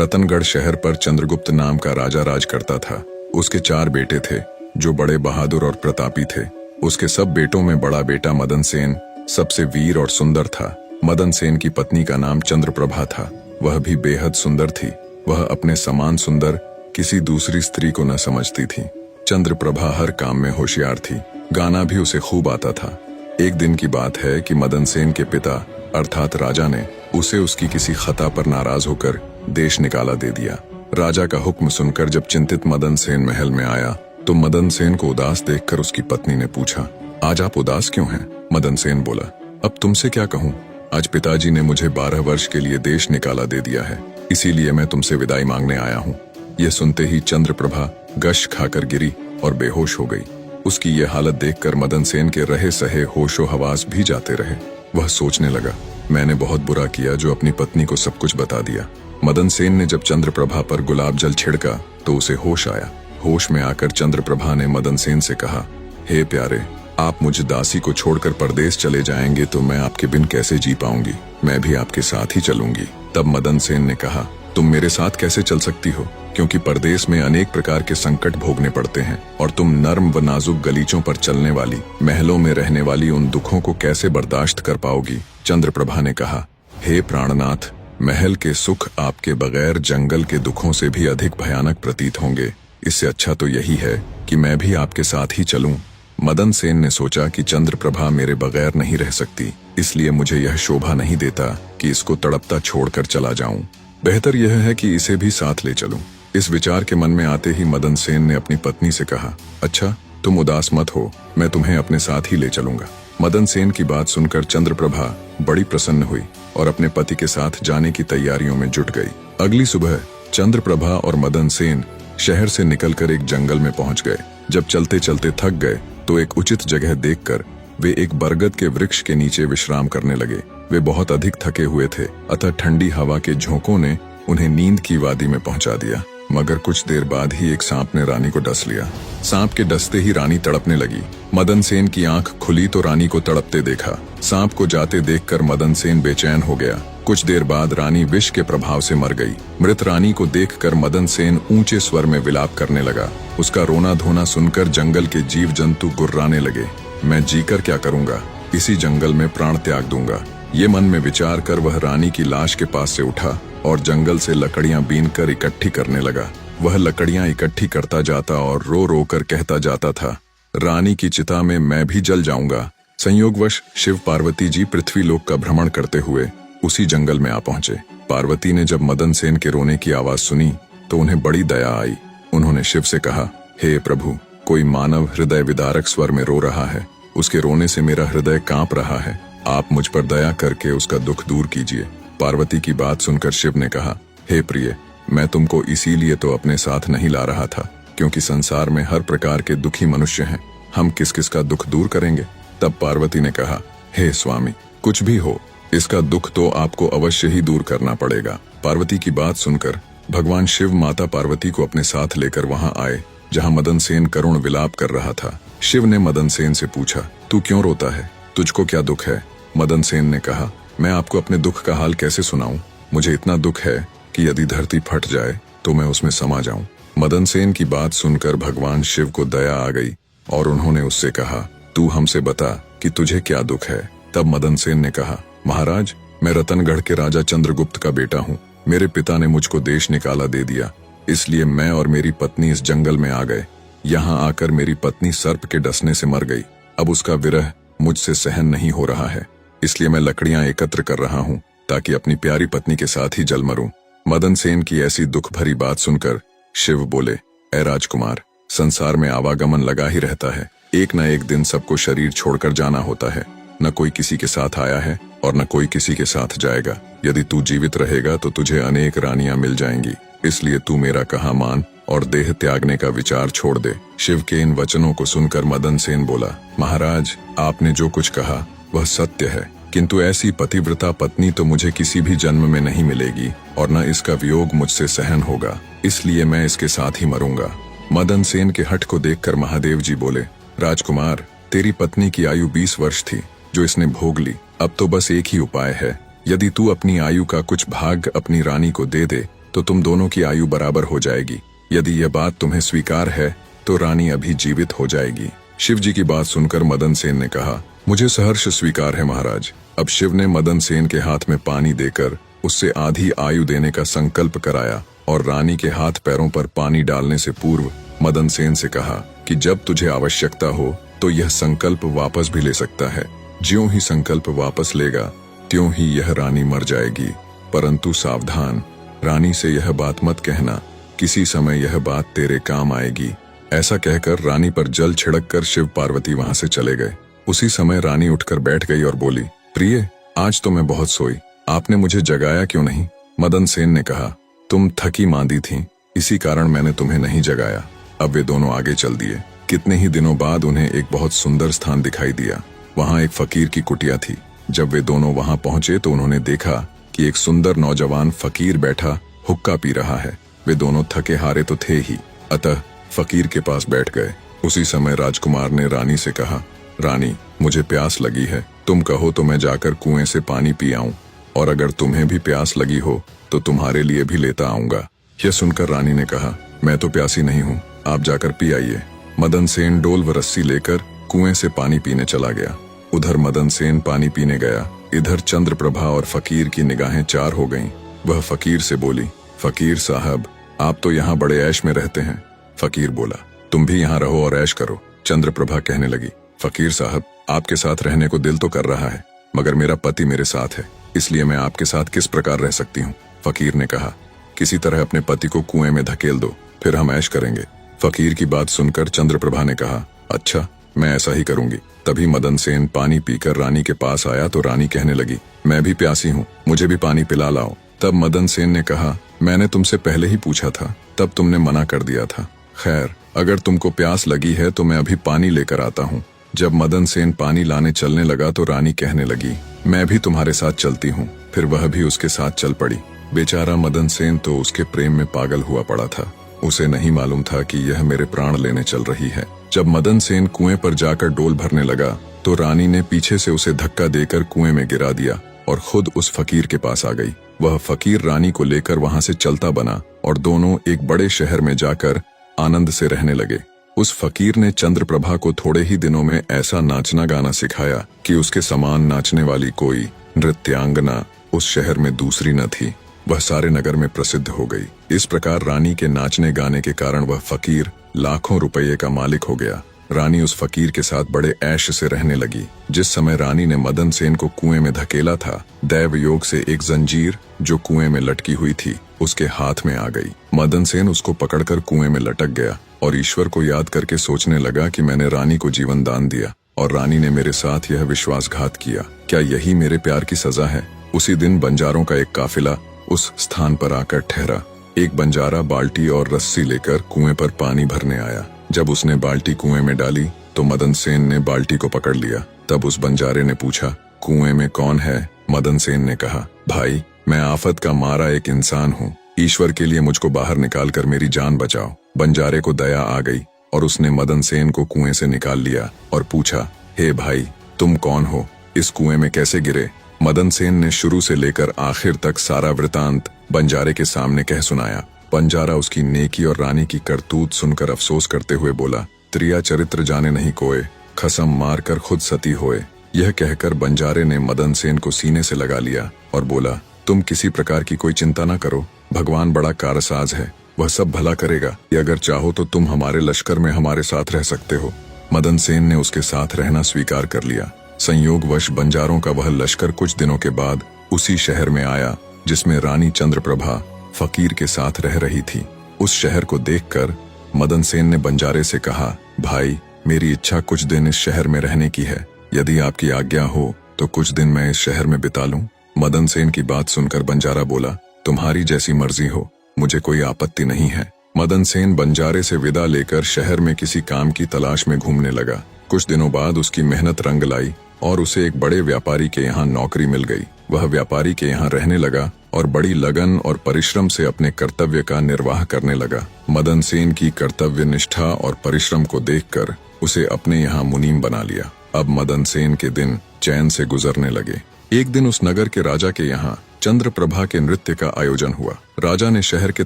रतनगढ़ शहर पर चंद्रगुप्त नाम का राजा राज करता था। उसके 4 बेटे थे जो बड़े बहादुर और प्रतापी थे। उसके सब बेटों में बड़ा बेटा मदन सेन सबसे वीर और सुंदर था। मदन सेन की पत्नी का नाम चंद्रप्रभा था। वह भी बेहद सुंदर थी। वह अपने समान सुंदर किसी दूसरी स्त्री को न समझती थी। चंद्रप्रभा हर काम में होशियार थी। गाना भी उसे खूब आता था। एक दिन की बात है कि मदन सेन के पिता अर्थात राजा ने उसे उसकी किसी खता पर नाराज होकर देश निकाला दे दिया। राजा का हुक्म सुनकर जब चिंतित मदन सेन महल में आया तो मदन सेन को उदास देखकर उसकी पत्नी ने पूछा, आज आप उदास क्यों हैं? मदन सेन बोला, अब तुमसे क्या कहूँ, आज पिताजी ने मुझे 12 वर्ष के लिए देश निकाला दे दिया है, इसीलिए मैं तुमसे विदाई मांगने आया हूँ। यह सुनते ही चंद्रप्रभा गश खाकर गिरी और बेहोश हो गई। उसकी ये हालत देखकर मदन सेन के रहे सहे होशो हवास भी जाते रहे। वह सोचने लगा, मैंने बहुत बुरा किया जो अपनी पत्नी को सब कुछ बता दिया। मदन सेन ने जब चंद्रप्रभा पर गुलाब जल छिड़का तो उसे होश आया। होश में आकर चंद्रप्रभा ने मदन सेन से कहा, हे प्यारे, आप मुझ दासी को छोड़कर परदेश चले जाएंगे तो मैं आपके बिन कैसे जी पाऊंगी? मैं भी आपके साथ ही चलूंगी। तब मदन सेन ने कहा, तुम मेरे साथ कैसे चल सकती हो, क्योंकि परदेश में अनेक प्रकार के संकट भोगने पड़ते हैं और तुम नर्म व नाजुक गलीचों पर चलने वाली, महलों में रहने वाली उन दुखों को कैसे बर्दाश्त कर पाओगी? चंद्रप्रभा ने कहा, हे प्राणनाथ, महल के सुख आपके बगैर जंगल के दुखों से भी अधिक भयानक प्रतीत होंगे। इससे अच्छा तो यही है कि मैं भी आपके साथ ही चलूं। मदन सेन ने सोचा कि चंद्रप्रभा मेरे बगैर नहीं रह सकती, इसलिए मुझे यह शोभा नहीं देता कि इसको तड़पता छोड़कर चला जाऊं। बेहतर यह है कि इसे भी साथ ले चलूं। इस विचार के मन में आते ही मदन सेन ने अपनी पत्नी से कहा, अच्छा, तुम उदास मत हो, मैं तुम्हें अपने साथ ही ले चलूंगा। मदन सेन की बात सुनकर चंद्रप्रभा बड़ी प्रसन्न हुई और अपने पति के साथ जाने की तैयारियों में जुट गई। अगली सुबह चंद्रप्रभा और मदन सेन शहर से निकलकर एक जंगल में पहुंच गए। जब चलते चलते थक गए तो एक उचित जगह देखकर वे एक बरगद के वृक्ष के नीचे विश्राम करने लगे। वे बहुत अधिक थके हुए थे, अतः ठंडी हवा के झोंकों ने उन्हें नींद की वादी में पहुंचा दिया। मगर कुछ देर बाद ही एक सांप ने रानी को डस लिया। सांप के डसते ही रानी तड़पने लगी। मदन सेन की आंख खुली तो रानी को तड़पते देखा। सांप को जाते देखकर मदन सेन बेचैन हो गया। कुछ देर बाद रानी विष के प्रभाव से मर गई। मृत रानी को देखकर मदन सेन ऊंचे स्वर में विलाप करने लगा। उसका रोना धोना सुनकर जंगल के जीव जंतु गुर्राने लगे। मैं जीकर क्या करूंगा, इसी जंगल में प्राण त्याग दूंगा। ये मन में विचार कर वह रानी की लाश के पास से उठा और जंगल से लकड़ियां बीनकर इकट्ठी करने लगा। वह लकड़ियां इकट्ठी करता जाता और रो रो कर कहता जाता था, रानी की चिता में मैं भी जल जाऊंगा। संयोगवश शिव पार्वती जी पृथ्वीलोक का भ्रमण करते हुए उसी जंगल में आ पहुंचे। पार्वती ने जब मदन सेन के रोने की आवाज सुनी तो उन्हें बड़ी दया आई। उन्होंने शिव से कहा, हे प्रभु, कोई मानव हृदय विदारक स्वर में रो रहा है। उसके रोने से मेरा हृदय कांप रहा है। आप मुझ पर दया करके उसका दुख दूर कीजिए। पार्वती की बात सुनकर शिव ने कहा, हे प्रिय, मैं तुमको इसीलिए तो अपने साथ नहीं ला रहा था क्योंकि संसार में हर प्रकार के दुखी मनुष्य हैं। हम किस किस का दुख दूर करेंगे? तब पार्वती ने कहा, हे स्वामी, कुछ भी हो, इसका दुख तो आपको अवश्य ही दूर करना पड़ेगा। पार्वती की बात सुनकर भगवान शिव माता पार्वती को अपने साथ लेकर वहां आए जहां मदन सेन करुण विलाप कर रहा था। शिव ने मदन सेन से पूछा, तू क्यों रोता है? तुझको क्या दुख है? मदन सेन ने कहा, मैं आपको अपने दुख का हाल कैसे सुनाऊं? मुझे इतना दुख है कि यदि धरती फट जाए तो मैं उसमें समा जाऊं। मदन सेन की बात सुनकर भगवान शिव को दया आ गई और उन्होंने उससे कहा, तू हमसे बता कि तुझे क्या दुख है? तब मदन सेन ने कहा, महाराज, मैं रतनगढ़ के राजा चंद्रगुप्त का बेटा हूँ। मेरे पिता ने मुझको देश निकाला दे दिया, इसलिए मैं और मेरी पत्नी इस जंगल में आ गए। यहाँ आकर मेरी पत्नी सर्प के डसने से मर गई। अब उसका विरह मुझसे सहन नहीं हो रहा है, इसलिए मैं लकड़ियां एकत्र कर रहा हूँ ताकि अपनी प्यारी पत्नी के साथ ही जल मरूं। मदन सेन की ऐसी दुख भरी बात सुनकर शिव बोले, ऐ राजकुमार, संसार में आवागमन लगा ही रहता है। एक न एक दिन सबको शरीर छोड़कर जाना होता है। न कोई किसी के साथ आया है और न कोई किसी के साथ जाएगा। यदि तू जीवित रहेगा तो तुझे अनेक रानियां मिल जाएंगी, इसलिए तू मेरा कहा मान और देह त्यागने का विचार छोड़ दे। शिव के इन वचनों को सुनकर मदन सेन बोला, महाराज, आपने जो कुछ कहा वह सत्य है, किंतु ऐसी पतिव्रता पत्नी तो मुझे किसी भी जन्म में नहीं मिलेगी और न इसका वियोग मुझसे सहन होगा, इसलिए मैं इसके साथ ही मरूंगा। मदन सेन के हठ को देखकर महादेव जी बोले, राजकुमार, तेरी पत्नी की आयु 20 वर्ष थी जो इसने भोग ली। अब तो बस एक ही उपाय है, यदि तू अपनी आयु का कुछ भाग अपनी रानी को दे दे तो तुम दोनों की आयु बराबर हो जाएगी। यदि यह बात तुम्हें स्वीकार है तो रानी अभी जीवित हो जाएगी। शिव जी की बात सुनकर मदन सेन ने कहा, मुझे सहर्ष स्वीकार है महाराज। अब शिव ने मदन सेन के हाथ में पानी देकर उससे आधी आयु देने का संकल्प कराया और रानी के हाथ पैरों पर पानी डालने से पूर्व मदन सेन से कहा कि जब तुझे आवश्यकता हो तो यह संकल्प वापस भी ले सकता है। ज्यों ही संकल्प वापस लेगा त्यों ही यह रानी मर जाएगी। परंतु सावधान, रानी से यह बात मत कहना, किसी समय यह बात तेरे काम आएगी। ऐसा कहकर रानी पर जल छिड़ककर शिव पार्वती वहां से चले गए। उसी समय रानी उठकर बैठ गई और बोली, प्रिय, आज तो मैं बहुत सोई, आपने मुझे जगाया क्यों नहीं? मदन सेन ने कहा, तुम थकी मांदी थीं, इसी कारण मैंने तुम्हें नहीं जगाया। अब वे दोनों आगे चल दिए। कितने ही दिनों बाद उन्हें एक बहुत सुंदर स्थान दिखाई दिया। वहां एक फकीर की कुटिया थी। जब वे दोनों वहां पहुंचे तो उन्होंने देखा कि एक सुंदर नौजवान फकीर बैठा हुक्का पी रहा है। वे दोनों थके हारे तो थे ही, अतः फकीर के पास बैठ गए। उसी समय राजकुमार ने रानी से कहा, रानी, मुझे प्यास लगी है, तुम कहो तो मैं जाकर कुएं से पानी पी आऊं, और अगर तुम्हें भी प्यास लगी हो तो तुम्हारे लिए भी लेता आऊंगा। यह सुनकर रानी ने कहा, मैं तो प्यासी नहीं हूँ, आप जाकर पी आइए। मदन सेन डोल व रस्सी लेकर कुएं से पानी पीने चला गया। उधर मदन सेन पानी पीने गया, इधर चंद्रप्रभा और फकीर की निगाहें चार हो गईं। वह फकीर से बोली, फकीर साहब, आप तो यहाँ बड़े ऐश में रहते हैं। फकीर बोला, तुम भी यहाँ रहो और ऐश करो। चंद्रप्रभा कहने लगी, फकीर साहब, आपके साथ रहने को दिल तो कर रहा है, मगर मेरा पति मेरे साथ है, इसलिए मैं आपके साथ किस प्रकार रह सकती हूँ? फकीर ने कहा, किसी तरह अपने पति को कुएं में धकेल दो, फिर हम ऐश करेंगे। फकीर की बात सुनकर चंद्रप्रभा ने कहा, अच्छा, मैं ऐसा ही करूंगी। तभी मदन सेन पानी पीकर रानी के पास आया तो रानी कहने लगी, मैं भी प्यासी हूँ, मुझे भी पानी पिला लाओ। तब मदन सेन ने कहा, मैंने तुमसे पहले ही पूछा था, तब तुमने मना कर दिया था। खैर, अगर तुमको प्यास लगी है तो मैं अभी पानी लेकर आता हूँ। जब मदन सेन पानी लाने चलने लगा तो रानी कहने लगी, मैं भी तुम्हारे साथ चलती हूँ। फिर वह भी उसके साथ चल पड़ी। बेचारा मदन सेन तो उसके प्रेम में पागल हुआ पड़ा था। उसे नहीं मालूम था कि यह मेरे प्राण लेने चल रही है। जब मदन सेन कुएं पर जाकर डोल भरने लगा तो रानी ने पीछे से उसे धक्का देकर कुएं में गिरा दिया और खुद उस फकीर के पास आ गई। वह फकीर रानी को लेकर वहां से चलता बना और दोनों एक बड़े शहर में जाकर आनंद से रहने लगे। उस फकीर ने चंद्रप्रभा को थोड़े ही दिनों में ऐसा नाचना गाना सिखाया कि उसके समान नाचने वाली कोई नृत्यांगना उस शहर में दूसरी न थी। वह सारे नगर में प्रसिद्ध हो गई। इस प्रकार रानी के नाचने गाने के कारण वह फकीर लाखों रुपये का मालिक हो गया। रानी उस फकीर के साथ बड़े ऐश से रहने लगी। जिस समय रानी ने मदन सेन को कुएं में धकेला था, दैव योग से एक जंजीर जो कुएं में लटकी हुई थी उसके हाथ में आ गई। मदन सेन उसको पकड़कर कुएं में लटक गया और ईश्वर को याद करके सोचने लगा कि मैंने रानी को जीवन दान दिया और रानी ने मेरे साथ यह विश्वासघात किया। क्या यही मेरे प्यार की सजा है? उसी दिन बंजारों का एक काफिला उस स्थान पर आकर ठहरा। एक बंजारा बाल्टी और रस्सी लेकर कुएं पर पानी भरने आया। जब उसने बाल्टी कुएं में डाली तो मदन सेन ने बाल्टी को पकड़ लिया। तब उस बंजारे ने पूछा, कुएं में कौन है? मदन सेन ने कहा, भाई, मैं आफत का मारा एक इंसान हूँ, ईश्वर के लिए मुझको बाहर निकाल कर मेरी जान बचाओ। बंजारे को दया आ गई और उसने मदन सेन को कुएं से निकाल लिया और पूछा, हे भाई, तुम कौन हो? इस कुएं में कैसे गिरे? मदन सेन ने शुरू से लेकर आखिर तक सारा वृतांत बंजारे के सामने कह सुनाया। बंजारा उसकी नेकी और रानी की करतूत सुनकर अफसोस करते हुए बोला, त्रिया चरित्र जाने नहीं कोय, खसम मार कर खुद सती होए। यह कहकर बंजारे ने मदन सेन को सीने से लगा लिया और बोला, तुम किसी प्रकार की कोई चिंता न करो, भगवान बड़ा कारसाज है, वह सब भला करेगा। अगर चाहो तो तुम हमारे लश्कर में हमारे साथ रह सकते हो। मदन सेन ने उसके साथ रहना स्वीकार कर लिया। संयोगवश बंजारों का वह लश्कर कुछ दिनों के बाद उसी शहर में आया जिसमें रानी चंद्रप्रभा फकीर के साथ रह रही थी। उस शहर को देखकर मदन सेन ने बंजारे से कहा, भाई, मेरी इच्छा कुछ दिन इस शहर में रहने की है, यदि आपकी आज्ञा हो तो कुछ दिन मैं इस शहर में बिता लूं। मदन सेन की बात सुनकर बंजारा बोला, तुम्हारी जैसी मर्जी हो, मुझे कोई आपत्ति नहीं है। मदन सेन बंजारे से विदा लेकर शहर में किसी काम की तलाश में घूमने लगा। कुछ दिनों बाद उसकी मेहनत रंग लाई और उसे एक बड़े व्यापारी के यहाँ नौकरी मिल गई। वह व्यापारी के यहाँ रहने लगा और बड़ी लगन और परिश्रम से अपने कर्तव्य का निर्वाह करने लगा। मदन सेन की कर्तव्य निष्ठा और परिश्रम को देखकर उसे अपने यहाँ मुनीम बना लिया। अब मदन सेन के दिन चैन से गुजरने लगे। एक दिन उस नगर के राजा के यहाँ चंद्रप्रभा के नृत्य का आयोजन हुआ। राजा ने शहर के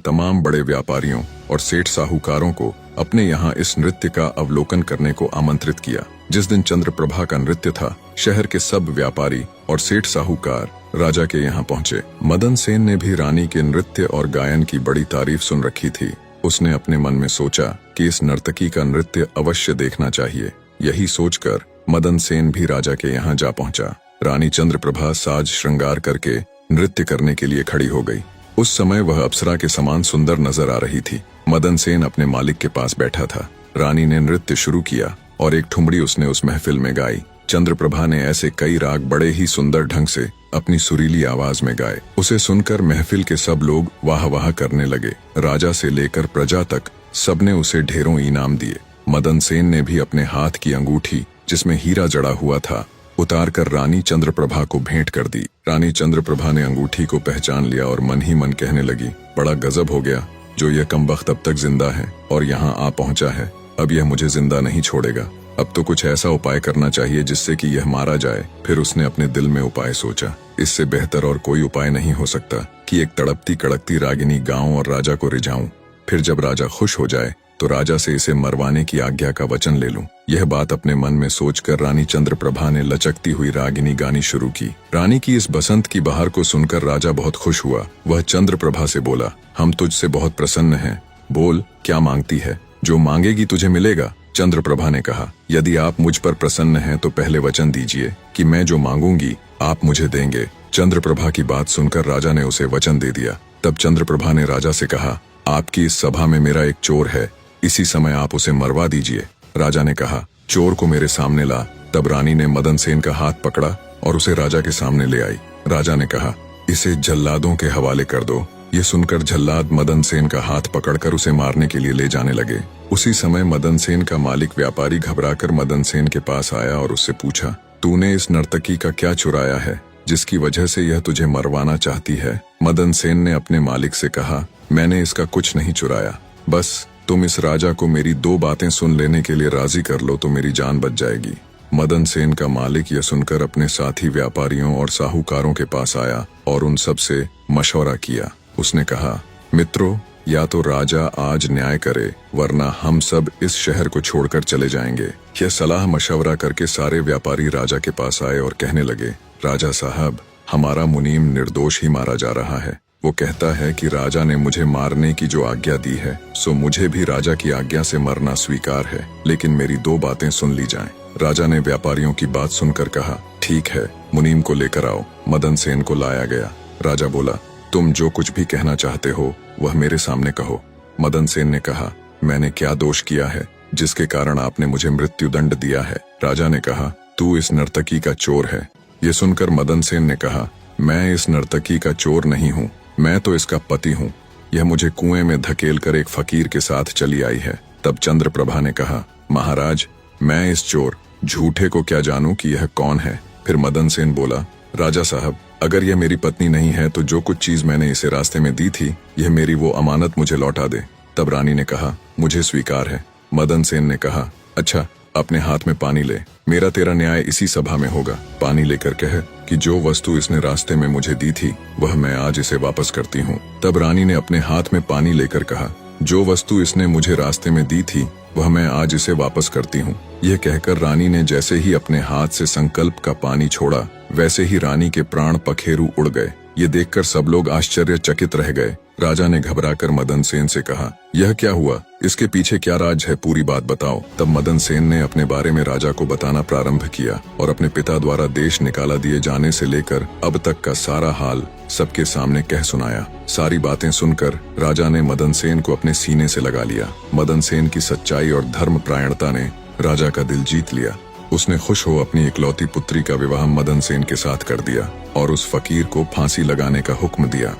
तमाम बड़े व्यापारियों और सेठ साहूकारों को अपने यहाँ इस नृत्य का अवलोकन करने को आमंत्रित किया। जिस दिन चंद्रप्रभा का नृत्य था, शहर के सब व्यापारी और सेठ साहूकार राजा के यहाँ पहुँचे। मदन सेन ने भी रानी के नृत्य और गायन की बड़ी तारीफ सुन रखी थी। उसने अपने मन में सोचा कि इस नर्तकी का नृत्य अवश्य देखना चाहिए। यही सोचकर मदन सेन भी राजा के यहाँ जा पहुंचा। रानी चंद्रप्रभा साज श्रृंगार करके नृत्य करने के लिए खड़ी हो गई। उस समय वह अप्सरा के समान सुंदर नजर आ रही थी। मदन सेन अपने मालिक के पास बैठा था। रानी ने नृत्य शुरू किया और एक ठुमरी उसने उस महफिल में गाई। चंद्रप्रभा ने ऐसे कई राग बड़े ही सुंदर ढंग से अपनी सुरीली आवाज में गाए। उसे सुनकर महफिल के सब लोग वाह वाह करने लगे। राजा से लेकर प्रजा तक सबने उसे ढेरों इनाम दिए। मदन सेन ने भी अपने हाथ की अंगूठी, जिसमें हीरा जड़ा हुआ था, उतारकर रानी चंद्रप्रभा को भेंट कर दी। रानी चंद्रप्रभा ने अंगूठी को पहचान लिया और मन ही मन कहने लगी, बड़ा गजब हो गया, जो यह कमबख्त अब तक जिंदा है और यहाँ आ पहुंचा है। अब यह मुझे जिंदा नहीं छोड़ेगा। अब तो कुछ ऐसा उपाय करना चाहिए जिससे कि यह मारा जाए। फिर उसने अपने दिल में उपाय सोचा, इससे बेहतर और कोई उपाय नहीं हो सकता कि एक तड़पती कड़कती रागिनी गाऊं और राजा को रिझाऊं। फिर जब राजा खुश हो जाए तो राजा से इसे मरवाने की आज्ञा का वचन ले लूं। यह बात अपने मन में सोचकर रानी चंद्रप्रभा ने लचकती हुई रागिनी गानी शुरू की। रानी की इस बसंत की बहार को सुनकर राजा बहुत खुश हुआ। वह चंद्रप्रभा से बोला, हम तुझसे बहुत प्रसन्न हैं, बोल क्या मांगती है, जो मांगेगी तुझे मिलेगा। चंद्रप्रभा ने कहा, यदि आप मुझ पर प्रसन्न हैं तो पहले वचन दीजिए कि मैं जो मांगूंगी आप मुझे देंगे। चंद्रप्रभा की बात सुनकर राजा ने उसे वचन दे दिया। तब चंद्रप्रभा ने राजा से कहा, आपकी इस सभा में मेरा एक चोर है, इसी समय आप उसे मरवा दीजिए। राजा ने कहा, चोर को मेरे सामने ला। तब रानी ने मदन सेन का हाथ पकड़ा और उसे राजा के सामने ले आई। राजा ने कहा, इसे जल्लादों के हवाले कर दो। ये सुनकर जल्लाद मदन सेन का हाथ पकड़कर उसे मारने के लिए ले जाने लगे। उसी समय मदन सेन का मालिक व्यापारी घबराकर मदन सेन के पास आया और उससे पूछा, तूने इस नर्तकी का क्या चुराया है जिसकी वजह से यह तुझे मरवाना चाहती है। मदन सेन ने अपने मालिक से कहा, मैंने इसका कुछ नहीं चुराया, बस तुम इस राजा को मेरी दो बातें सुन लेने के लिए राजी कर लो तो मेरी जान बच जाएगी। मदन सेन का मालिक यह सुनकर अपने साथी व्यापारियों और साहूकारों के पास आया और उन सब से मशवरा किया। उसने कहा, मित्रों, या तो राजा आज न्याय करे वरना हम सब इस शहर को छोड़कर चले जाएंगे। यह सलाह मशवरा करके सारे व्यापारी राजा के पास आए और कहने लगे, राजा साहब, हमारा मुनीम निर्दोष ही मारा जा रहा है। वो कहता है कि राजा ने मुझे मारने की जो आज्ञा दी है सो मुझे भी राजा की आज्ञा से मरना स्वीकार है, लेकिन मेरी दो बातें सुन ली जाएं। राजा ने व्यापारियों की बात सुनकर कहा, ठीक है, मुनीम को लेकर आओ। मदन सेन को लाया गया। राजा बोला, तुम जो कुछ भी कहना चाहते हो वह मेरे सामने कहो। मदन सेन ने कहा, मैंने क्या दोष किया है जिसके कारण आपने मुझे मृत्यु दंड दिया है। राजा ने कहा, तू इस नर्तकी का चोर है। ये सुनकर मदन सेन ने कहा, मैं इस नर्तकी का चोर नहीं हूँ, मैं तो इसका पति हूँ। यह मुझे कुएं में धकेल कर एक फकीर के साथ चली आई है। तब चंद्रप्रभा ने कहा, महाराज, मैं इस चोर झूठे को क्या जानूं कि यह कौन है। फिर मदन सेन बोला, राजा साहब, अगर यह मेरी पत्नी नहीं है तो जो कुछ चीज मैंने इसे रास्ते में दी थी यह मेरी वो अमानत मुझे लौटा दे। तब रानी ने कहा, मुझे स्वीकार है। मदन सेन ने कहा, अच्छा, अपने हाथ में पानी ले, मेरा तेरा न्याय इसी सभा में होगा। पानी लेकर कह कि जो वस्तु इसने रास्ते में मुझे दी थी वह मैं आज इसे वापस करती हूँ। तब रानी ने अपने हाथ में पानी लेकर कहा, जो वस्तु इसने मुझे रास्ते में दी थी वह मैं आज इसे वापस करती हूँ। यह कहकर रानी ने जैसे ही अपने हाथ से संकल्प का पानी छोड़ा वैसे ही रानी के प्राण पखेरु उड़ गए। ये देखकर सब लोग आश्चर्यचकित रह गए। राजा ने घबराकर मदन सेन से कहा, यह क्या हुआ, इसके पीछे क्या राज है, पूरी बात बताओ। तब मदन सेन ने अपने बारे में राजा को बताना प्रारंभ किया और अपने पिता द्वारा देश निकाला दिए जाने से लेकर अब तक का सारा हाल सबके सामने कह सुनाया। सारी बातें सुनकर राजा ने मदन सेन को अपने सीने से लगा लिया। मदन सेन की सच्चाई और धर्म प्रायणता ने राजा का दिल जीत लिया। उसने खुश हो अपनी इकलौती पुत्री का विवाह मदन सेन के साथ कर दिया और उस फकीर को फांसी लगाने का हुक्म दिया।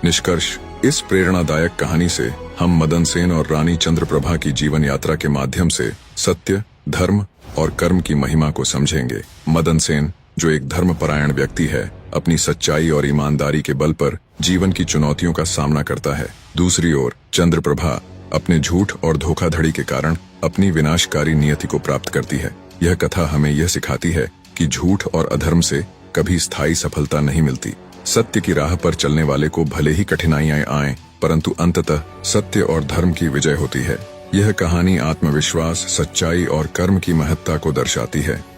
निष्कर्ष, इस प्रेरणादायक कहानी से हम मदन सेन और रानी चंद्रप्रभा की जीवन यात्रा के माध्यम से सत्य, धर्म और कर्म की महिमा को समझेंगे। मदन सेन, जो एक धर्मपरायण व्यक्ति है, अपनी सच्चाई और ईमानदारी के बल पर जीवन की चुनौतियों का सामना करता है। दूसरी ओर चंद्रप्रभा अपने झूठ और धोखाधड़ी के कारण अपनी विनाशकारी नियति को प्राप्त करती है। यह कथा हमें यह सिखाती है कि झूठ और अधर्म से कभी स्थायी सफलता नहीं मिलती। सत्य की राह पर चलने वाले को भले ही कठिनाइयां आएं, परंतु अंततः सत्य और धर्म की विजय होती है। यह कहानी आत्मविश्वास, सच्चाई और कर्म की महत्ता को दर्शाती है।